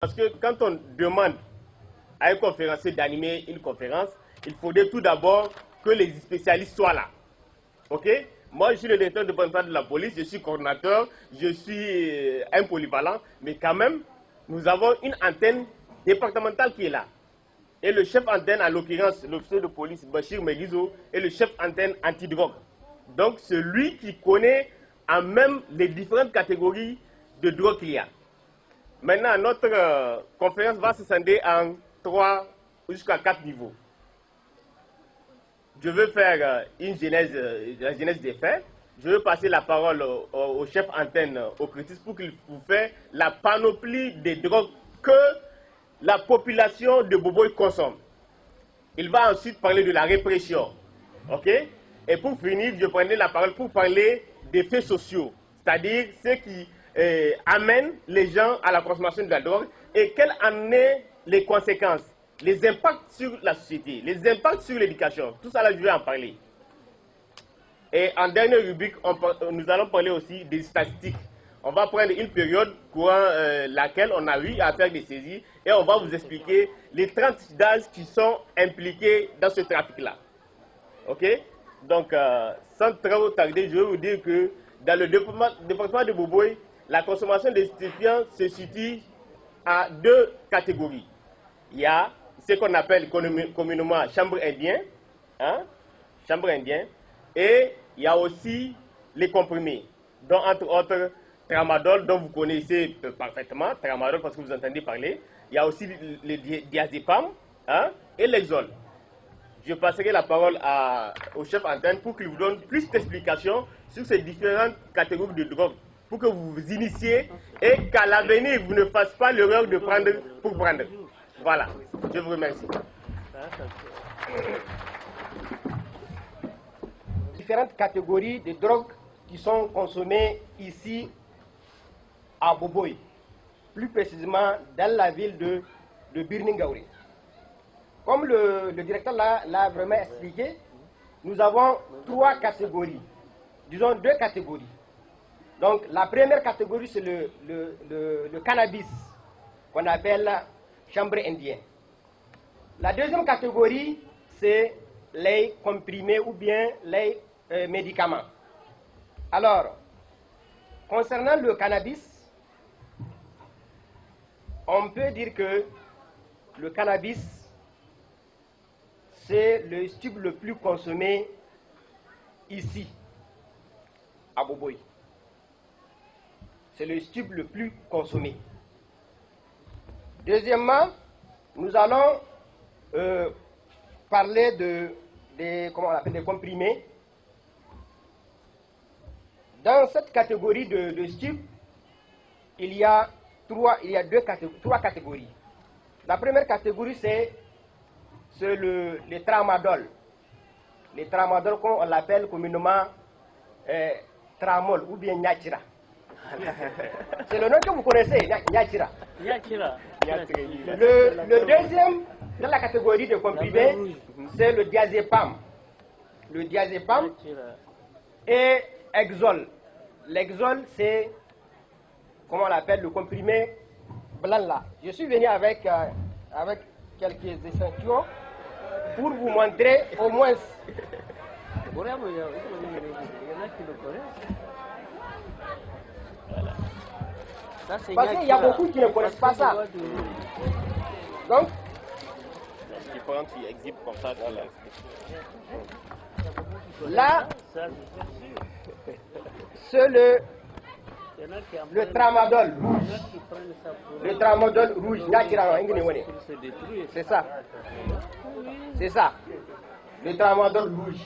Parce que quand on demande à un conférencier d'animer une conférence, il faudrait tout d'abord que les spécialistes soient là. Ok? Moi, je suis le directeur départemental de la police, je suis coordinateur, je suis un polyvalent, mais quand même, nous avons une antenne départementale qui est là. Et le chef antenne, en l'occurrence, l'officier de police, Bachir Meguizo, est le chef antenne antidrogue. Donc, c'est lui qui connaît en même les différentes catégories de drogue qu'il y a. Maintenant, notre conférence va se scinder en 3 jusqu'à 4 niveaux. Je veux faire la genèse des faits. Je veux passer la parole au chef antenne, au critique, pour qu'il vous fasse la panoplie des drogues que la population de Boboï consomme. Il va ensuite parler de la répression. Ok? Et pour finir, je prenais la parole pour parler des faits sociaux, c'est-à-dire ce qui amène les gens à la consommation de la drogue et quelles en sont les conséquences, les impacts sur la société, les impacts sur l'éducation. Tout ça, là, je vais en parler. Et en dernière rubrique, nous allons parler aussi des statistiques. On va prendre une période courant laquelle on a eu à faire des saisies et on va vous expliquer les 30 d'âges qui sont impliqués dans ce trafic-là. Ok? Donc, sans trop tarder, je vais vous dire que dans le département de Boboï, la consommation de stupéfiants se situe à 2 catégories. Il y a ce qu'on appelle communément chambre indien, chambre indien, et il y a aussi les comprimés, dont entre autres tramadol, dont vous connaissez parfaitement, tramadol parce que vous entendez parler. Il y a aussi le diazépam et l'exol. Je passerai la parole au chef antenne pour qu'il vous donne plus d'explications sur ces différentes catégories de drogue, pour que vous vous initiez et qu'à l'avenir, vous ne fassiez pas l'erreur de prendre pour prendre. Voilà, je vous remercie. Différentes catégories de drogues qui sont consommées ici à Boboï, plus précisément dans la ville de Birningaouri. Comme le directeur l'a vraiment expliqué, nous avons 3 catégories, disons 2 catégories. Donc la première catégorie, c'est le cannabis, qu'on appelle chambre indien. La deuxième catégorie, c'est les comprimés ou bien les médicaments. Alors, concernant le cannabis, on peut dire que le cannabis, c'est le stupéfiant le plus consommé ici, à Boboï. C'est le stupéfiant le plus consommé. Deuxièmement, nous allons parler comment on appelle, des comprimés. Dans cette catégorie de stupéfiants, il y a 3 catégories. La première catégorie, c'est le tramadol. Le tramadol, comme on l'appelle communément tramol ou bien nyachira. C'est le nom que vous connaissez, nyachira. Le deuxième dans la catégorie de comprimés, c'est le diazépam. Le diazépam et exol. L'exol, c'est, comment on l'appelle, le comprimé blanc là. Je suis venu avec quelques échantillons pour vous montrer au moins. Parce qu'il y a beaucoup qui ne connaissent pas ça. Donc, là, c'est le tramadol rouge. Le tramadol rouge, c'est ça. C'est ça. Le tramadol rouge.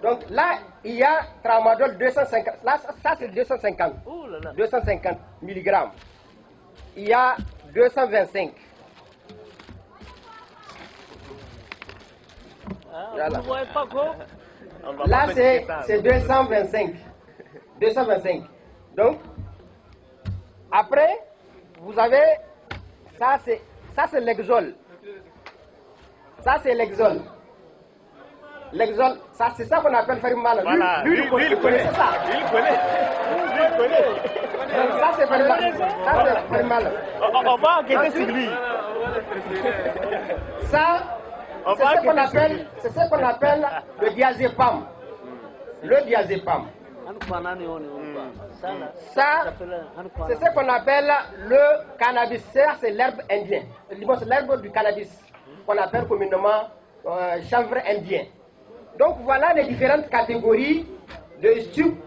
Donc là, il y a tramadol 250. Là, ça c'est 250. 250 mg. Il y a 225. Voilà. Vous ne voyez pas quoi? Là, c'est 225. 225. Donc, après, vous avez, ça c'est l'exol. Ça c'est l'exol. L'exol, ça c'est ça qu'on appelle faire mal. Voilà, lui, il connaît ça. Il connaît. il connaît. Ça, c'est vraiment, ça, c'est vraiment. On va enquêter sur lui. Ça, c'est ce qu'on appelle le diazépam. Le diazépam. Ça, c'est ce qu'on appelle le cannabis. C'est l'herbe indienne. C'est l'herbe du cannabis qu'on appelle communément chanvre indien. Donc voilà les différentes catégories de stupes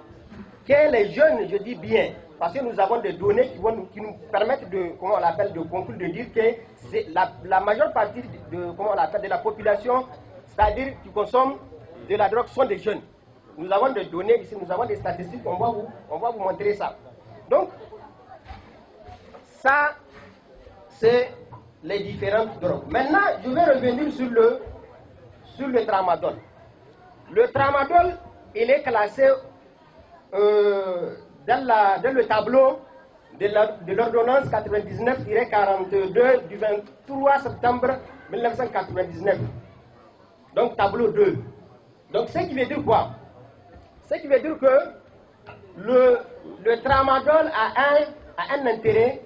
que les jeunes, je dis bien, parce que nous avons des données qui nous permettent de, comment on l'appelle, de conclure, de dire que c'est la majeure partie de, comment on l'appelle, de la population, c'est-à-dire qui consomme de la drogue, sont des jeunes. Nous avons des données ici, nous avons des statistiques, on va vous montrer ça. Donc, ça, c'est les différentes drogues. Maintenant, je vais revenir sur le tramadol. Le tramadol, il est classé dans le tableau de l'ordonnance 99-42 du 23 septembre 1999. Donc, tableau 2. Donc, ce qui veut dire quoi? Ce qui veut dire que le tramadol a un intérêt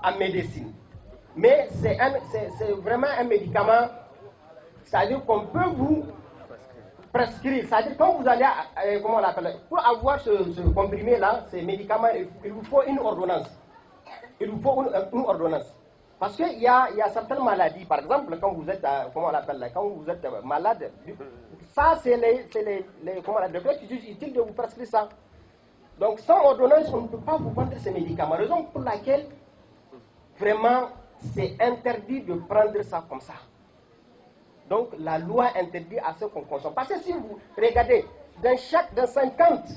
en médecine. Mais c'est vraiment un médicament, c'est-à-dire qu'on peut vous prescrire. C'est-à-dire quand vous allez, comment on l'appelle, pour avoir ce comprimé-là, ces médicaments, il vous faut une ordonnance. Il vous faut une ordonnance. Parce qu'il y a certaines maladies, par exemple, quand vous êtes, comment on l'appelle, quand vous êtes malade, ça c'est les docteurs qui jugent utile de vous prescrire ça. Donc sans ordonnance, on ne peut pas vous vendre ces médicaments. Raison pour laquelle, vraiment, c'est interdit de prendre ça comme ça. Donc la loi interdit à ce qu'on consomme. Parce que si vous regardez, dans 50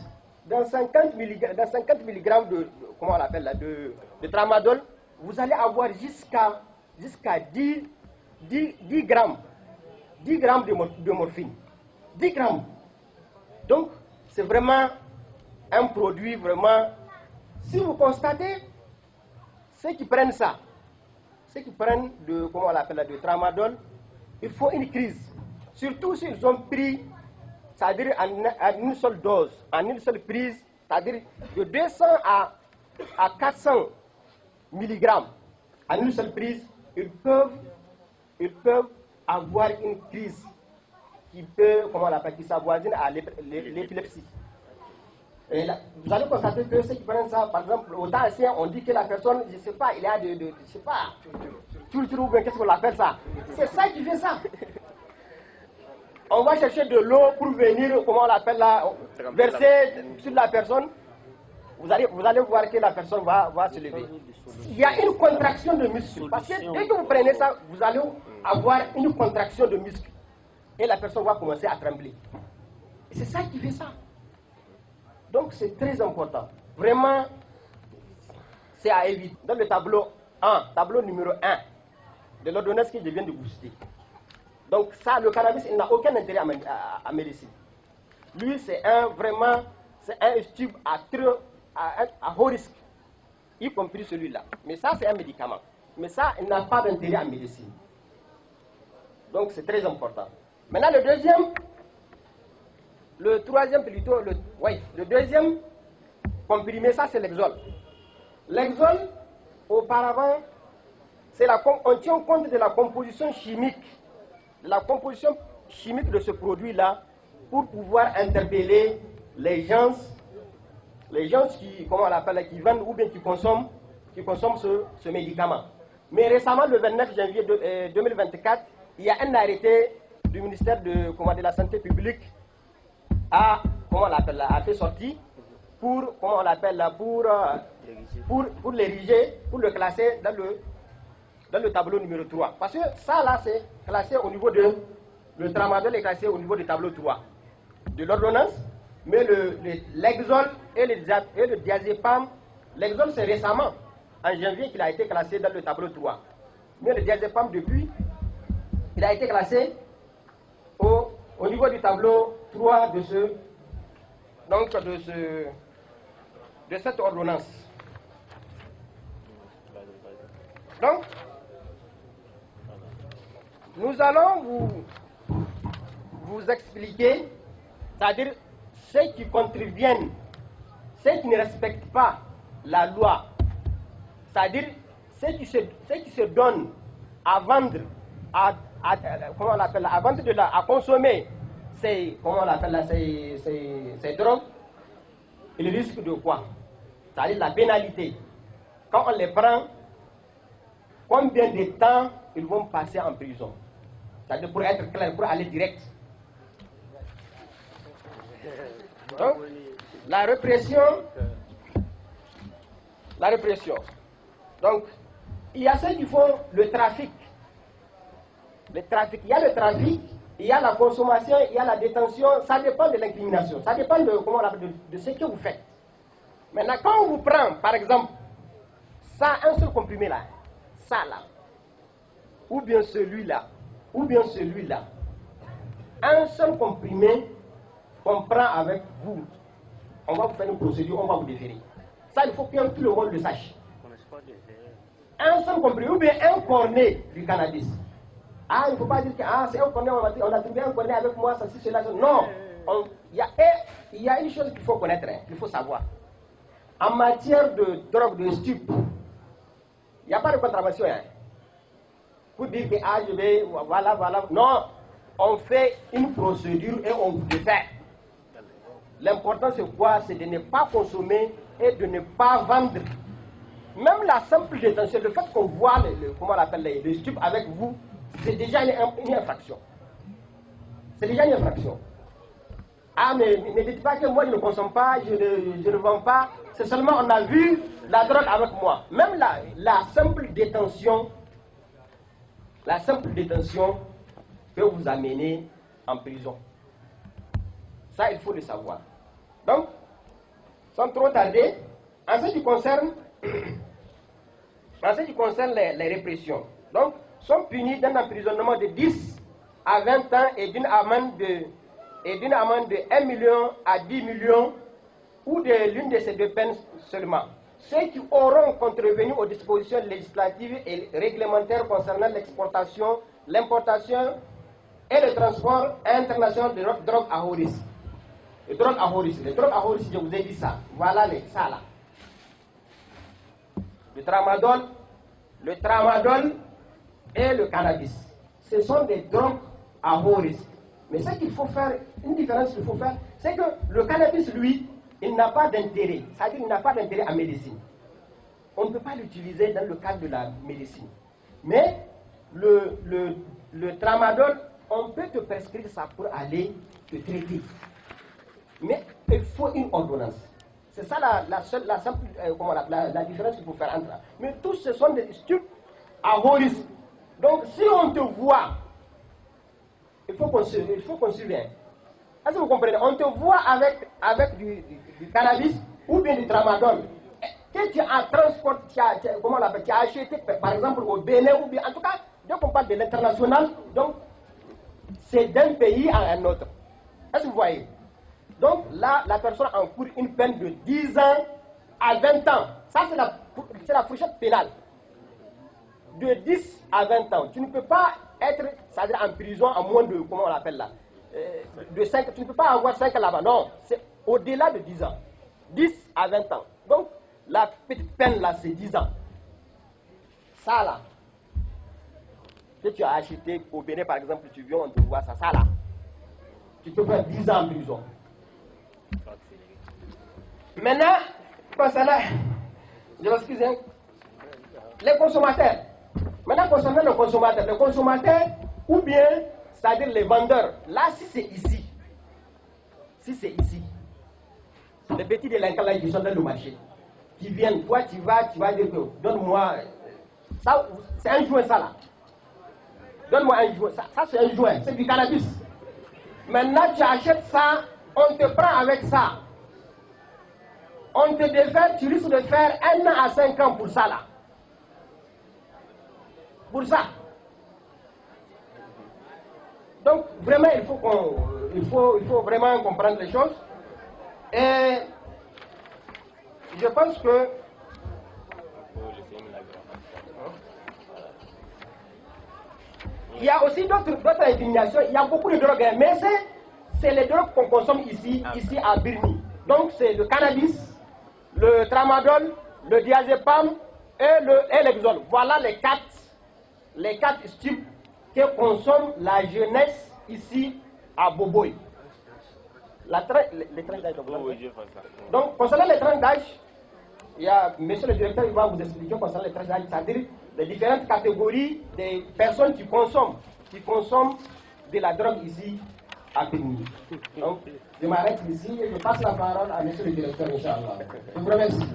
mg de, comment on l'appelle là, de tramadol, vous allez avoir jusqu'à 10 grammes de morphine. 10 grammes. Donc, c'est vraiment un produit vraiment... Si vous constatez, ceux qui prennent ça, ceux qui prennent comment on l'appelle, de tramadol, il faut une crise. Surtout s'ils ont pris, c'est-à-dire à une seule dose, en une seule prise, c'est-à-dire de 200 à 400 mg en une seule prise, ils peuvent avoir une crise qui peut, comment on l'appelle, qui s'avoisine à l'épilepsie. Et là, vous allez constater que ceux qui prennent ça, par exemple, au temps ancien, on dit que la personne, je ne sais pas, il y a je ne sais pas, qu'est-ce qu'on appelle ça? C'est ça qui fait ça. On va chercher de l'eau pour venir, comment on l'appelle là, verser sur la personne. Vous allez voir que la personne va se lever. Il y a une contraction de muscle. Parce que dès que vous prenez ça, vous allez avoir une contraction de muscle. Et la personne va commencer à trembler. Et c'est ça qui fait ça. Donc c'est très important. Vraiment, c'est à éviter. Dans le tableau 1, tableau numéro 1 de l'ordonnance que je viens de vous citer. Donc ça, le cannabis, il n'a aucun intérêt à médecine. Lui, c'est un stube à haut risque, y compris celui-là. Mais ça, c'est un médicament. Mais ça, il n'a pas d'intérêt en médecine. Donc c'est très important. Maintenant, le deuxième comprimé, ça c'est l'exol. L'exol, auparavant, on tient compte de la composition chimique, de ce produit-là pour pouvoir interpeller les gens qui, comment on l'appelle, qui vendent ou bien qui consomment ce médicament. Mais récemment, le 29 janvier 2024, il y a un arrêté du ministère de la Santé publique a fait sortir pour l'ériger, pour le classer dans le tableau numéro 3. Parce que ça là, c'est classé au niveau le tramadol est classé au niveau du tableau 3 de l'ordonnance, mais l'exol et le diazépam, l'exol c'est récemment, en janvier, qu'il a été classé dans le tableau 3. Mais le diazépam, depuis, il a été classé au niveau du tableau 3 de cette ordonnance. Donc, nous allons vous expliquer, c'est-à-dire ceux qui contreviennent ceux qui ne respectent pas la loi, c'est-à-dire ceux qui se donnent à vendre, comment on appelle, à vendre à consommer ces drogues, ils risquent de quoi? C'est-à-dire la pénalité. Quand on les prend, combien de temps ils vont passer en prison? C'est-à-dire pour être clair, pour aller direct. Donc, la répression. Donc, il y a ceux qui font le trafic. Il y a le trafic, il y a la consommation, il y a la détention. Ça dépend de l'incrimination. Ça dépend de ce que vous faites. Maintenant, quand on vous prend, par exemple, ça, un seul comprimé là, ça là, ou bien celui-là, un seul comprimé qu'on prend avec vous, on va vous faire une procédure, on va vous déférer. Ça, il faut que tout le monde le sache. Un seul comprimé, ou bien un cornet du cannabis. Ah, il ne faut pas dire que c'est un cornet, on a trouvé un cornet avec moi, ça, c'est cela. Non, il y a une chose qu'il faut connaître, il faut savoir. En matière de drogue, de stup, il n'y a pas de contravention. Pour dire que je vais, voilà. Non, on fait une procédure et on vous le fait. L'important c'est quoi? C'est de ne pas consommer et de ne pas vendre. Même la simple détention, le fait qu'on voit comment on appelle les stupes avec vous, c'est déjà une infraction. C'est déjà une infraction. Ah, mais ne dites pas que moi je ne consomme pas, je ne vends pas. C'est seulement on a vu la drogue avec moi. Même la simple détention peut vous amener en prison. Ça, il faut le savoir. Donc, sans trop tarder, en ce qui concerne les répressions, donc, sont punis d'un emprisonnement de 10 à 20 ans et d'une amende de 1 million à 10 millions ou de l'une de ces deux peines seulement. Ceux qui auront contrevenu aux dispositions législatives et réglementaires concernant l'exportation, l'importation et le transport international de drogue à haut risque. Les drogues à haut risque, je vous ai dit ça. Voilà ça là. Le tramadol et le cannabis. Ce sont des drogues à haut risque. Mais ce qu'il faut faire, une différence qu'il faut faire, c'est que le cannabis, lui, il n'a pas d'intérêt. C'est-à-dire qu'il n'a pas d'intérêt en médecine. On ne peut pas l'utiliser dans le cadre de la médecine. Mais le tramadol, on peut te prescrire ça pour aller te traiter. Mais il faut une ordonnance. C'est ça la différence qu'il faut faire entre. Mais tous ce sont des stupes à haut risque. Donc si on te voit, il faut qu'on surveille. Est-ce que vous comprenez? On te voit avec du cannabis ou bien du tramadol. Que tu as transporté, tu as acheté par exemple au Bénin ou bien, en tout cas, dès qu'on parle de l'international, donc c'est d'un pays à un autre. Est-ce que vous voyez? Donc là, la personne encourt une peine de 10 ans à 20 ans. Ça, c'est la fourchette pénale. De 10 à 20 ans. Tu ne peux pas être, c'est-à-dire en prison à moins de, comment on l'appelle là, de 5, tu ne peux pas avoir 5 ans là-bas. Non, c'est au-delà de 10 ans. 10 à 20 ans. Donc, la petite peine là, c'est 10 ans. Ça là, que tu as acheté au Bénin par exemple, tu viens, on te voit ça, ça là. Tu peux faire 10 ans en prison. Maintenant, concernant, je m'excuse, les consommateurs. Maintenant, concernant les consommateurs, ou bien, c'est-à-dire les vendeurs, là, si c'est ici, les petits délinquants là qui sont dans le marché, qui viennent, toi tu vas dire que, donne-moi, ça, c'est un joint ça là. Donne-moi un joint, ça c'est un joint, c'est du cannabis. Maintenant, tu achètes ça, on te prend avec ça. On te défère, tu risques de faire 1 an à 5 ans pour ça là. Pour ça. Donc, vraiment, il faut vraiment comprendre les choses. Et je pense que il y a aussi d'autres indignations. Il y a beaucoup de drogues, mais c'est les drogues qu'on consomme ici à Birni. Donc, c'est le cannabis le tramadol, le diazépam et l'exol. Voilà les quatre stupes que consomme la jeunesse ici à Boboy. Les tranches d'âge. Donc, concernant les tranches d'âge, monsieur le directeur, il va vous expliquer concernant les tranches d'âge, c'est-à-dire les différentes catégories des personnes qui consomment de la drogue ici à Béni. Donc, je m'arrête ici et je passe la parole à monsieur le directeur, Inch'Allah. Je vous remercie.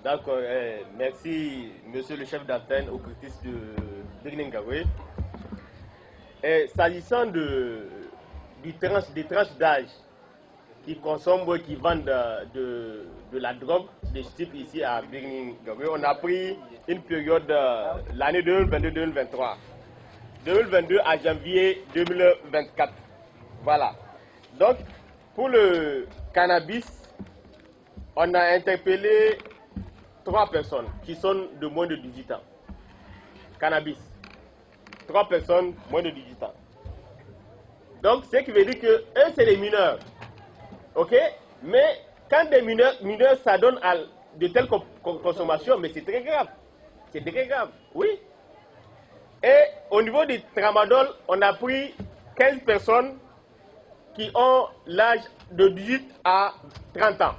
D'accord, merci monsieur le chef d'antenne au critique de Birningawe. S'agissant des tranches d'âge qui consomment, qui vendent de la drogue, des types ici à Birningawe, on a pris une période, l'année 2022-2023. 2022 à janvier 2024. Voilà. Donc, pour le cannabis, on a interpellé 3 personnes qui sont de moins de 18 ans. Cannabis. 3 personnes moins de 18 ans. Donc, ce qui veut dire que eux, c'est les mineurs. OK? Mais quand des mineurs s'adonnent à de telles consommations, mais c'est très grave. C'est très grave. Oui. Et au niveau du tramadol, on a pris 15 personnes qui ont l'âge de 18 à 30 ans.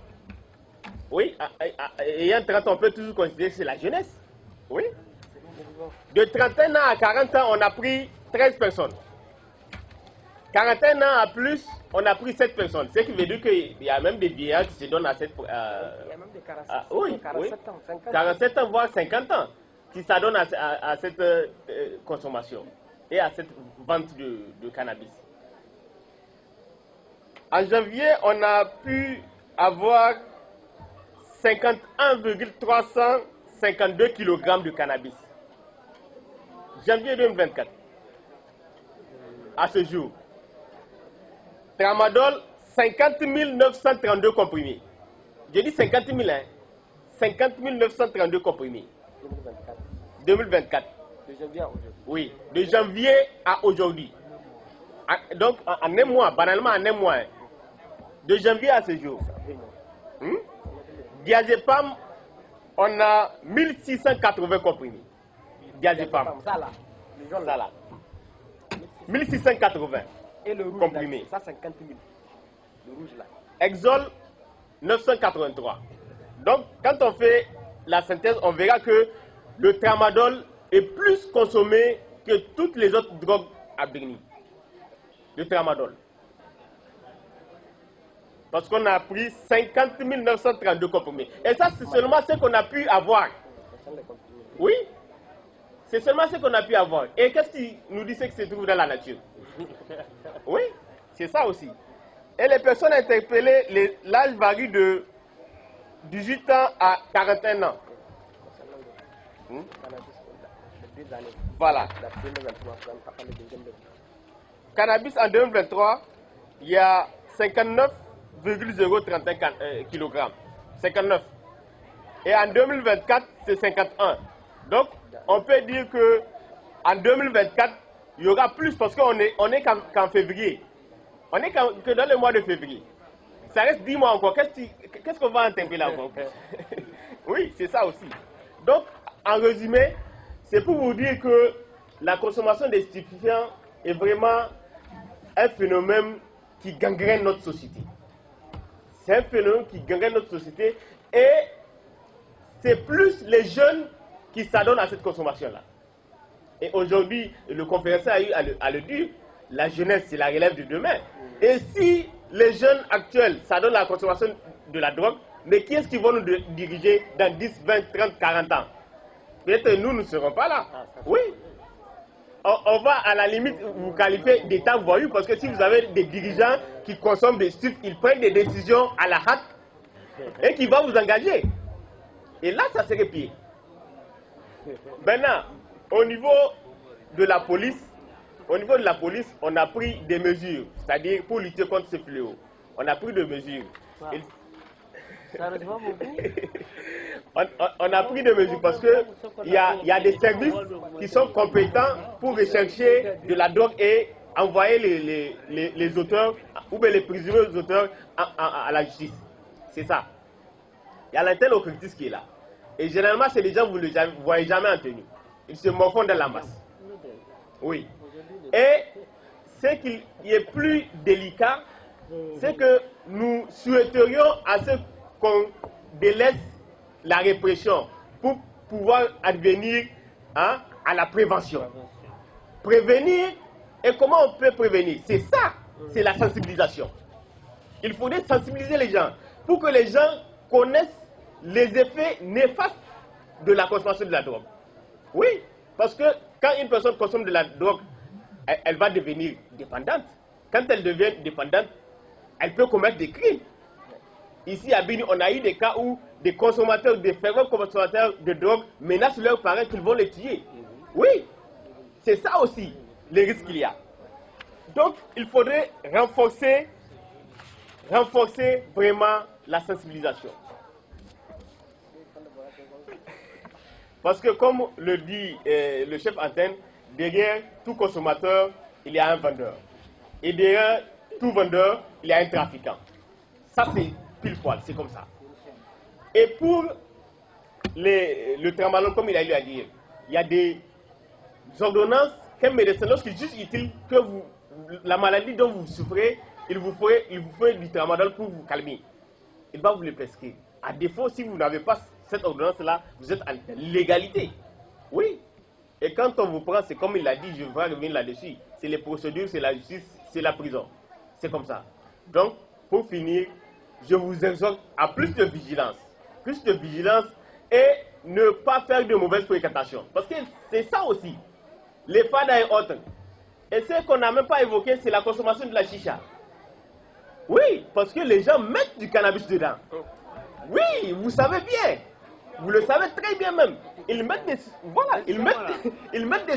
Oui, ayant 30 ans, on peut toujours considérer que c'est la jeunesse. Oui. De 31 ans à 40 ans, on a pris 13 personnes. 41 ans à plus, on a pris 7 personnes. Ce qui veut dire qu'il y a même des vieillards qui se donnent à cette... il y a même des 47 ans, 50 47 ans, voire 50 ans, qui s'adonnent à cette consommation et à cette vente de cannabis. En janvier, on a pu avoir 51,352 kg de cannabis. Janvier 2024. À ce jour. Tramadol, 50 932 comprimés. J'ai dit 50 000, hein. 50 932 comprimés. 2024. De janvier à aujourd'hui. Oui, de janvier à aujourd'hui. Donc, en un mois, banalement en un mois. Hein. De janvier à ce jour. Diazépam, on a 1680 comprimés. Diazépam. Ça là. Ça là. 1680. Et le rouge, comprimés. Ça 50 000. Le rouge là. Exol, 983. Donc, quand on fait la synthèse, on verra que le tramadol est plus consommé que toutes les autres drogues à Birni. Le tramadol. Parce qu'on a pris 50 932 comprimés. Et ça, c'est seulement ce qu'on a pu avoir. Oui. C'est seulement ce qu'on a pu avoir. Et qu'est-ce qui nous dit ce qui se trouve dans la nature? Oui, c'est ça aussi. Et les personnes interpellées, l'âge varie de 18 ans à 41 ans. Voilà. Cannabis en 2023, il y a 59,031 kg. 59. Et en 2024, c'est 51. Donc, on peut dire que en 2024, il y aura plus parce qu'on est qu'en février. On est que dans le mois de février. Ça reste 10 mois encore. Qu'est-ce qu'on va interpeller encore? Oui, c'est ça aussi. Donc, en résumé, c'est pour vous dire que la consommation des stupéfiants est vraiment un phénomène qui gangrène notre société. C'est un phénomène qui gangrène notre société et c'est plus les jeunes qui s'adonnent à cette consommation-là. Et aujourd'hui, le conférencier a eu à le dire, la jeunesse, c'est la relève de demain. Et si les jeunes actuels s'adonnent à la consommation de la drogue, mais qui est-ce qui va nous diriger dans 10, 20, 30, 40 ans? Peut-être nous ne serons pas là. Oui. On va à la limite vous qualifier d'état voyou parce que si vous avez des dirigeants qui consomment des stupes, ils prennent des décisions à la hâte et qui vont vous engager. Et là, ça serait pire. Maintenant, au niveau de la police, on a pris des mesures, c'est-à-dire pour lutter contre ce fléau. On a pris des mesures. On a pris des mesures parce qu'il y a des services qui sont compétents pour rechercher de la drogue et envoyer les auteurs ou bien les présumés auteurs à la justice. C'est ça. Il y a l'antenne au critique qui est là. Et généralement, c'est des gens que vous ne voyez jamais en tenue. Ils se morfondent dans la masse. Oui. Et ce qui est plus délicat, c'est que nous souhaiterions à ce qu'on délaisse la répression pour pouvoir advenir à la prévention. Prévenir, et comment on peut prévenir? C'est ça, c'est la sensibilisation. Il faudrait sensibiliser les gens pour que les gens connaissent les effets néfastes de la consommation de la drogue. Oui, parce que quand une personne consomme de la drogue, elle va devenir dépendante. Quand elle devient dépendante, elle peut commettre des crimes. Ici à Bini, on a eu des cas où des consommateurs, des fervents consommateurs de drogue menacent leurs parents qu'ils vont les tuer. Oui, c'est ça aussi, les risques qu'il y a. Donc, il faudrait renforcer vraiment la sensibilisation. Parce que comme le dit le chef antenne, derrière tout consommateur, il y a un vendeur. Et derrière tout vendeur, il y a un trafiquant. Ça, c'est pile poil, c'est comme ça. Et pour le tramadol, comme il a eu à dire, il y a des ordonnances qu'un médecin, lorsqu'il juge utile que la maladie dont vous souffrez, il vous fait du tramadol pour vous calmer. Il va vous le prescrire. À défaut, si vous n'avez pas cette ordonnance-là, vous êtes en légalité. Oui. Et quand on vous prend, c'est comme il l'a dit, je vais revenir là-dessus. C'est les procédures, c'est la justice, c'est la prison. C'est comme ça. Donc, pour finir, je vous exhorte à plus de vigilance. Plus de vigilance et ne pas faire de mauvaises fréquentations. Parce que c'est ça aussi. Les fadas et autres. Et ce qu'on n'a même pas évoqué, c'est la consommation de la chicha. Oui, parce que les gens mettent du cannabis dedans. Oui, vous savez bien. Vous le savez très bien même. Ils mettent des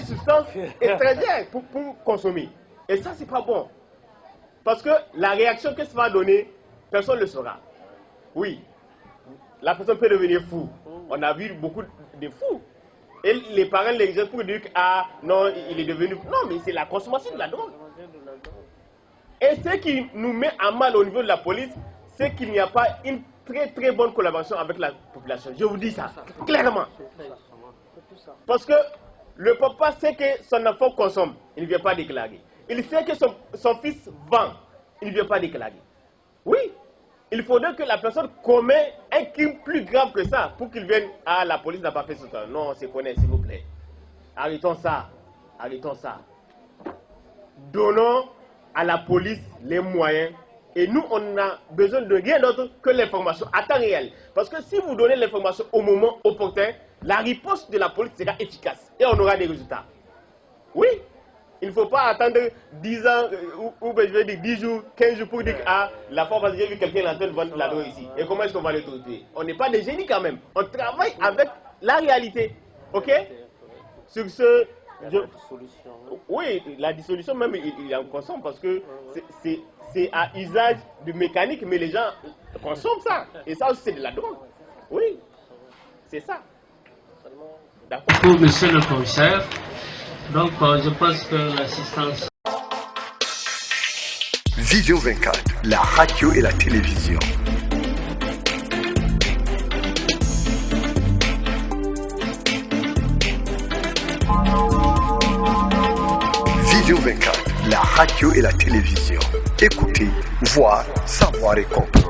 substances étrangères pour consommer. Et ça, c'est pas bon. Parce que la réaction que ça va donner, personne ne le saura. Oui, la personne peut devenir fou. On a vu beaucoup de fous. Et les parents les gens pour dire que non, il est devenu... Non, mais c'est la consommation de la drogue. Et ce qui nous met à mal au niveau de la police, c'est qu'il n'y a pas une très très bonne collaboration avec la population. Je vous dis ça, clairement. Parce que le papa sait que son enfant consomme, il ne vient pas déclarer. Il sait que son fils vend, il ne vient pas déclarer. Oui, il faudrait que la personne commet un crime plus grave que ça pour qu'il vienne. La police n'a pas fait ce temps. Non, on se connaît, s'il vous plaît. Arrêtons ça. Arrêtons ça. Donnons à la police les moyens. Et nous, on a besoin de rien d'autre que l'information à temps réel. Parce que si vous donnez l'information au moment opportun, la riposte de la police sera efficace. Et on aura des résultats. Oui. Il ne faut pas attendre 10 ans, ou je vais dire 10 jours, 15 jours pour dire que la fois passée, j'ai vu quelqu'un en train de vendre de la drogue ici. Et comment est-ce qu'on va le trouver? On n'est pas des génies quand même. On travaille avec la réalité. Ok? Sur ce... Oui, la dissolution même, il en consomme parce que c'est à usage de mécanique, mais les gens consomment ça. Et ça aussi, c'est de la drogue. Oui, c'est ça. Pour monsieur le commissaire, donc je pense que l'assistance... Vision 24, la radio et la télévision. Vision 24, la radio et la télévision. Écoutez, voir, savoir et comprendre.